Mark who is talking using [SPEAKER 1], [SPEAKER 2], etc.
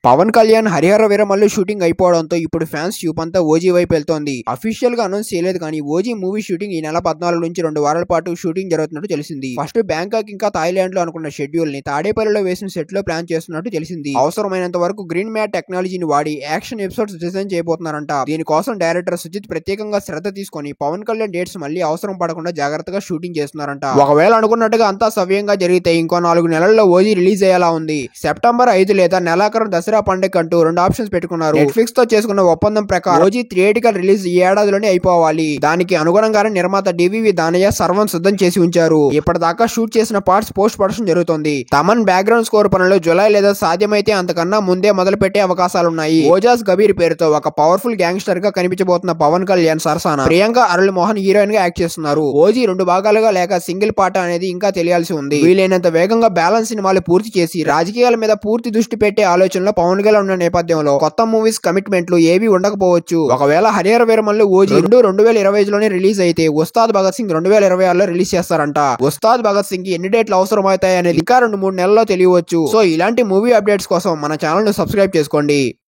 [SPEAKER 1] Pawan Kalyan Harihara Veeramallu shooting అయిపోవడంతో ఇప్పుడు fans చూపంతా OG వైపు వెళ్తోంది. అఫీషియల్ గా అనౌన్స్ చేయలేదు కానీ ఓజీ మూవీ షూటింగ్ ఈ నెల 14 నుంచి 2 వారాల పాటు షూటింగ్ జరుగుతున్నట్టు తెలిసింది. ఫస్ట్ బ్యాంకాక్ ఇంకా థాయిలాండ్ లో అనుకున్న షెడ్యూల్ ని తాడేపల్లిలో వేసిన సెట్ లో ప్లాన్ చేస్తున్నట్టు తెలిసింది. అవసరమైనంత వరకు గ్రీన్ మ్యాట్ టెక్నాలజీని వాడి యాక్షన్ ఎపిసోడ్స్ డిజైన్ చేయబోతున్నారంట. దీనికోసం డైరెక్టర్ సుజిత్ ప్రత్యేకంగా శ్రద్ధ తీసుకొని పవన్ కళ్యాణ్ డేట్స్ మళ్ళీ అవసరం పడకుండా జాగ్రత్తగా షూటింగ్ చేస్తున్నారంట. ఒకవేళ అనుకున్నట్టుగా అంతా సవ్యంగా జరిగితే ఇంకో 4 నెలల్లో ఓజీ రిలీజ్ అయ్యేలా ఉంది. సెప్టెంబర్ 5 లేదా నెలాఖరు దసరా పండుగ అంటూ 2 ఆప్షన్స్ పెట్టుకున్నారు. నెట్ఫ్లిక్స్ తో చేసుకున్న ఒప్పందం ప్రకారం ఓజీ థియేటికల్ రిలీజ్ ఈ ఏడాదిలోనే అయిపోవాలి. దానికి అనుగుణంగానే నిర్మాత డివివి దానయ్య సర్వం సిద్ధం చేసి ఉంచారు. ఇప్పటిదాకా షూట్ చేసిన పార్ట్స్ పోస్ట్ ప్రొడక్షన్ జరుగుతుంది. తమన్ బ్యాక్గ్రౌండ్ స్కోర్ పనులు జులై లేదా సాధ్యమైతే అంతకన్నా ముందే మొదలు పెట్టే అవకాశాలున్నాయి. ఓజాస్ గబీర్ పేరుతో ఒక పవర్ఫుల్ గ్యాంగ్స్టర్ గా కనిపించబోతున్న పవన్ కళ్యాణ్ సరసన ప్రియాంక అరుళ్ మోహన్ హీరోయిన్ గా యాక్ట్ చేస్తున్నారు. ఓజీ 2 భాగాలుగా లేక సింగిల్ పార్ట్ అనేది ఇంకా తెలియాల్సి ఉంది. వీలైనంత వేగంగా బ్యాలెన్స్ సినిమాలు పూర్తి చేసి రాజకీయాల మీద పూర్తి దృష్టి పెట్టే ఆలోచనలో పవన్ కళ్యాణ్ ఉన్న నేపథ్యంలో కొత్త మూవీస్ కమిట్మెంట్లు ఏవి ఉండకపోవచ్చు. ఒకవేళ హరిహర వీరమల్లు ఓజీ 2025లోనే రిలీజ్ అయితే ఉస్తాద్ భగత్ సింగ్ 2026లో రిలీజ్ చేస్తారంట. ఉస్తాద్ భగత్ సింగ్ కి ఎన్ని డేట్లు అవసరం అవుతాయి అనేది ఇంకా 2-3 నెలల్లో తెలియవచ్చు. సో ఇలాంటి మూవీ అప్డేట్స్ కోసం మన ఛానల్ ను సబ్స్క్రైబ్ చేసుకోండి.